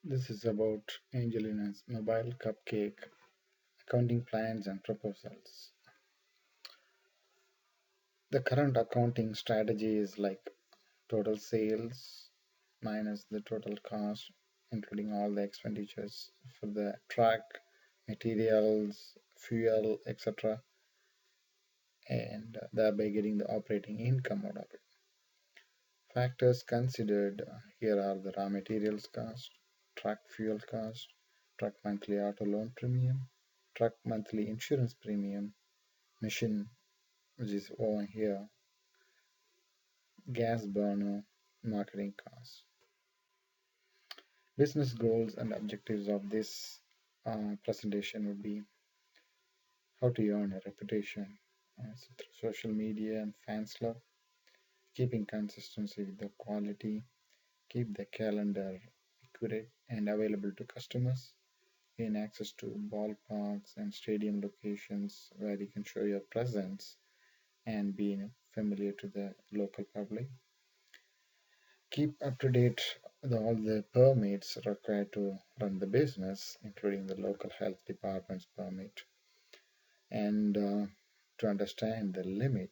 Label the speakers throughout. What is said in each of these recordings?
Speaker 1: This is about Angelina's mobile cupcake accounting plans and proposals. The current accounting strategy is like total sales minus the total cost, including all the expenditures for the truck, materials, fuel, etc., and thereby getting the operating income out of it. Factors considered here are the raw materials cost, truck fuel cost, truck monthly auto loan premium, truck monthly insurance premium, machine, which is over here, gas burner, marketing costs. Business goals and objectives of this presentation would be how to earn a reputation through social media and fans love, keeping consistency with the quality, keep the calendar accurate and available to customers, gain access to ballparks and stadium locations where you can show your presence and be familiar to the local public. Keep up to date with all the permits required to run the business, including the local health department's permit, and to understand the limit.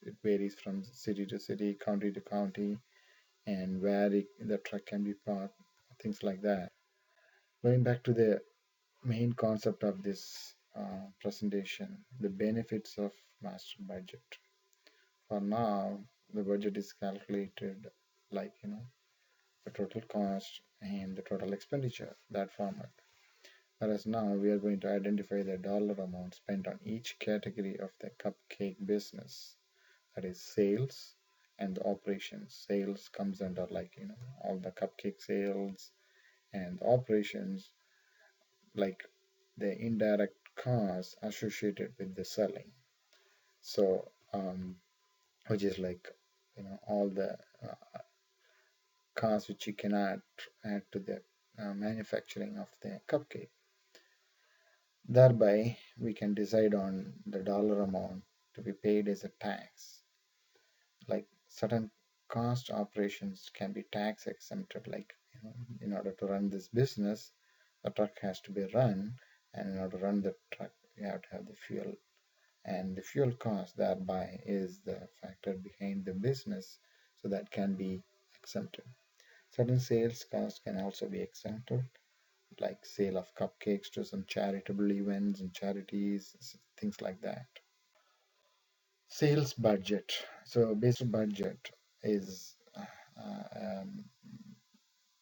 Speaker 1: It varies from city to city, county to county, and where the truck can be parked, things like that. Going back to the main concept of this presentation, the benefits of master budget. For now, the budget is calculated like the total cost and the total expenditure, that format. Whereas now we are going to identify the dollar amount spent on each category of the cupcake business, that is sales and the operations. Sales comes under like all the cupcake sales, and operations like the indirect costs associated with the selling. So which is like all the costs which you can add to the manufacturing of the cupcake. Thereby, we can decide on the dollar amount to be paid as a tax. Like certain cost operations can be tax exempted, like in order to run this business, the truck has to be run, and in order to run the truck, you have to have the fuel. And the fuel cost thereby is the factor behind the business, so that can be exempted. Certain sales costs can also be exempted, like sale of cupcakes to some charitable events and charities, things like that. Sales budget. So basic budget is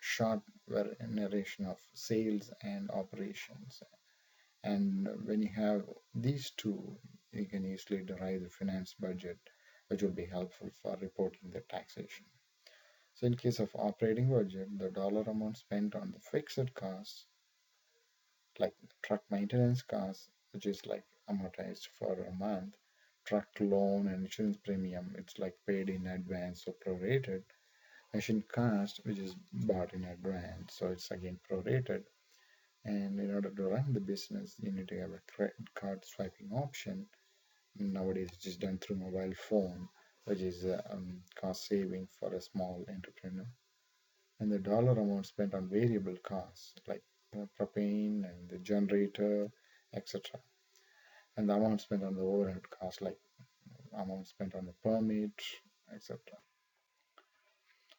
Speaker 1: short narration of sales and operations. And when you have these two, you can easily derive the finance budget, which will be helpful for reporting the taxation. So in case of operating budget, the dollar amount spent on the fixed costs like truck maintenance costs, which is like amortized for a month, truck loan and insurance premium, it's like paid in advance or prorated, machine cost, which is bought in advance, so it's again prorated. And in order to run the business, you need to have a credit card swiping option. Nowadays, it is done through mobile phone, which is cost saving for a small entrepreneur. And the dollar amount spent on variable costs like propane and the generator, etc. And the amount spent on the overhead costs like amount spent on the permit, etc.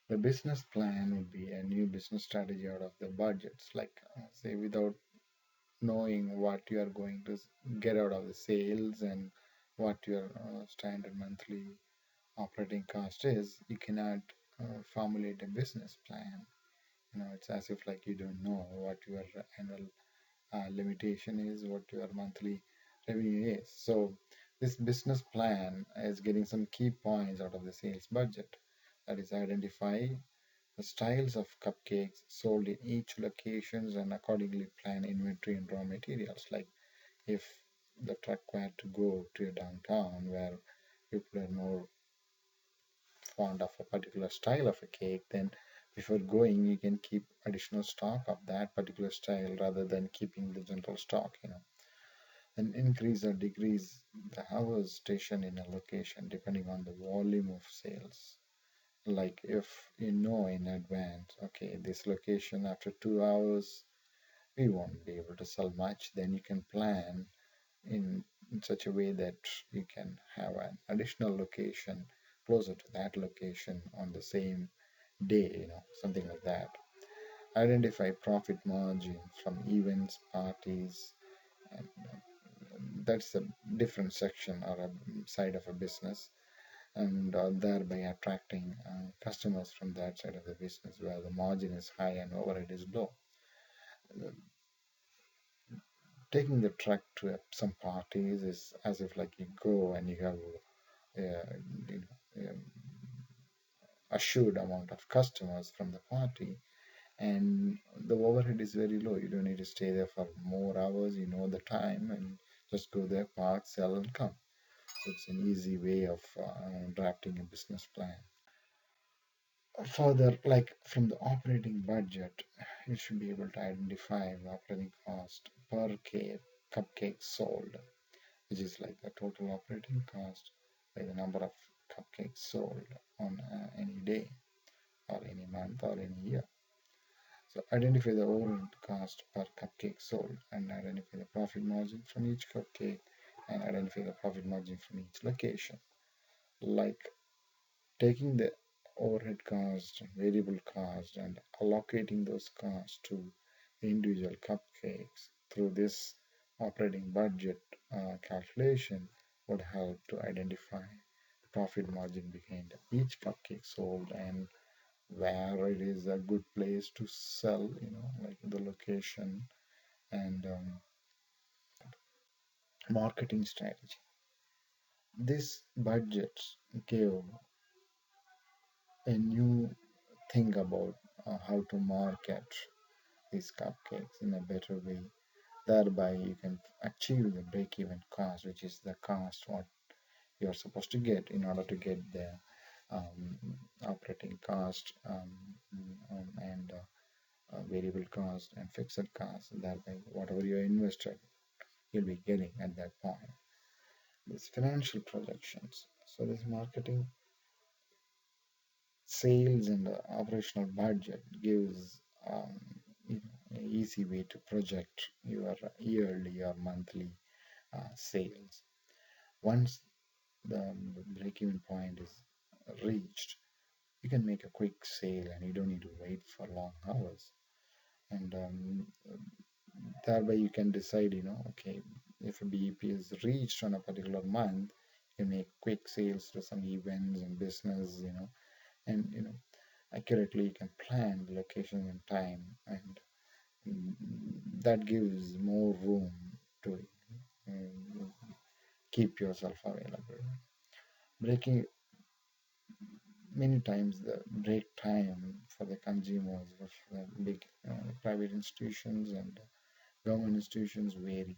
Speaker 1: The business plan would be a new business strategy out of the budgets, like say without knowing what you are going to get out of the sales and what your standard monthly operating cost is, you cannot formulate a business plan. It's as if like you don't know what your annual limitation is, what your monthly revenue is. So this business plan is getting some key points out of the sales budget. That is, identify the styles of cupcakes sold in each locations and accordingly plan inventory and raw materials. Like if the truck had to go to a downtown where people are more fond of a particular style of a cake, then before going you can keep additional stock of that particular style rather than keeping the general stock. And increase or decrease the hours station in a location depending on the volume of sales. Like if you know in advance, okay, this location after 2 hours we won't be able to sell much, then you can plan in such a way that you can have an additional location closer to that location on the same day, something like that. Identify profit margin from events, parties, and that's a different section or a side of a business, and thereby attracting customers from that side of the business where the margin is high and overhead is low. Taking the truck to some parties is as if like you go and you have assured amount of customers from the party, and the overhead is very low. You don't need to stay there for more hours. You know the time, and just go there, park, sell, and come. So it's an easy way of drafting a business plan. Further, like from the operating budget, you should be able to identify the operating cost per cupcake sold, which is like the total operating cost by the number of cupcakes sold on any day or any month or any year. So identify the overall cost per cupcake sold and identify the profit margin from each cupcake and identify the profit margin from each location. Like taking the overhead cost, variable cost, and allocating those costs to the individual cupcakes through this operating budget calculation would help to identify the profit margin behind each cupcake sold and where it is a good place to sell, like the location and marketing strategy. This budget gave a new thing about how to market these cupcakes in a better way. Thereby, you can achieve the break-even cost, which is the cost what you're supposed to get in order to get the um, operating cost and variable cost and fixed cost. Thereby, whatever you invested, you'll be getting at that point. This financial projections. So this marketing, sales, and operational budget gives an easy way to project your yearly or monthly sales. Once the break-even point is reached, you can make a quick sale and you don't need to wait for long hours. And thereby you can decide, okay, if a BEP is reached on a particular month, you can make quick sales to some events and business, and accurately you can plan the location and time, and mm, that gives more room to um, keep yourself available. Breaking Many times the break time for the consumers of big private institutions and government institutions vary.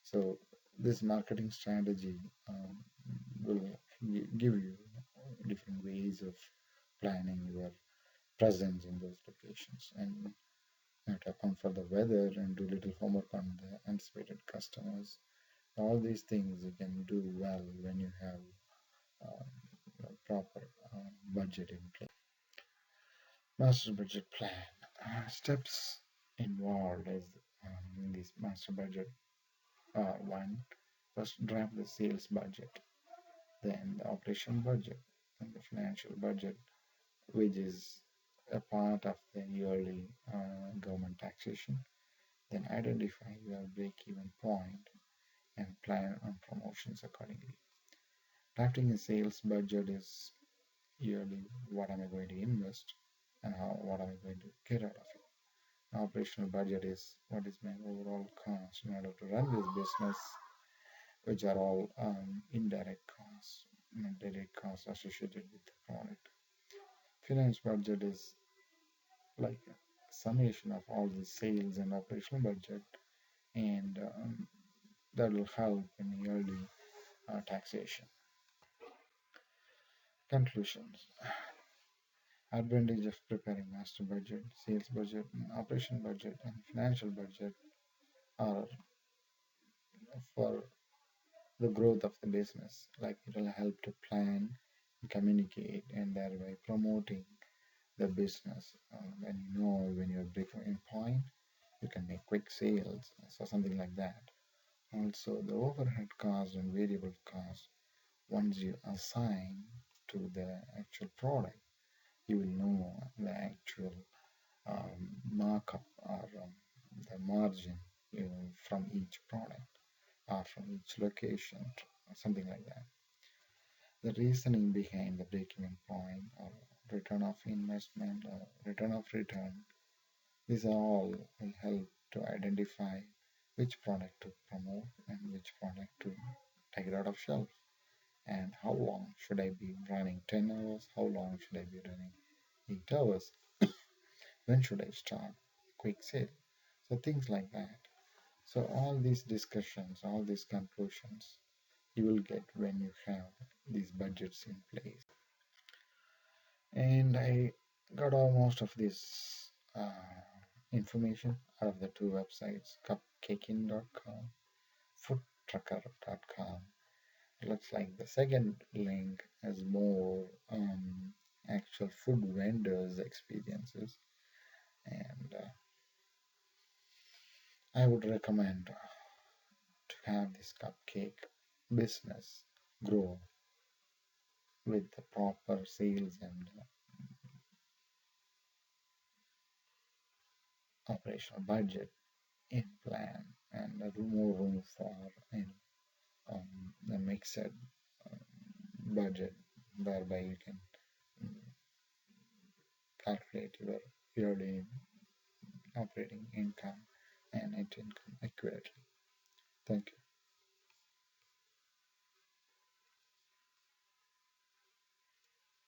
Speaker 1: So this marketing strategy will give you different ways of planning your presence in those locations, and you have to account for the weather and do little homework on the anticipated customers. All these things you can do well when you have proper budget in place. Master budget plan. Steps involved is in this master budget. One, first draft the sales budget, then the operation budget, and the financial budget, which is a part of the yearly government taxation. Then identify your break-even point and plan on promotions accordingly. Drafting a sales budget is yearly what am I going to invest and what am I going to get out of it. An operational budget is what is my overall cost in order to run this business, which are all indirect costs, direct costs associated with the product. Finance budget is like a summation of all the sales and operational budget, and that will help in yearly taxation. Conclusions. Advantage of preparing master budget, sales budget, and operation budget, and financial budget are for the growth of the business. Like it will help to plan, communicate, and thereby promoting the business. When you know when you're breaking point, you can make quick sales, so something like that. Also, the overhead cost and variable cost, once you assign to the actual product, you will know the actual markup or the margin, from each product or from each location, something like that. The reasoning behind the break-even point or return of investment or return of return, these all will help to identify which product to promote and which product to take it out of shelf, and how long should I be running, 10 hours, how long should I be running, 8 hours, when should I start quick sale, so things like that. So all these discussions, all these conclusions, you will get when you have these budgets in place. And I got almost of this information out of the two websites, cupcaking.com, foodtrucker.com. Looks like the second link has more actual food vendors experiences, and I would recommend to have this cupcake business grow with the proper sales and operational budget in plan, and more room for the mixed budget, whereby you can mm, calculate your yearly operating income and net income accurately. Thank you.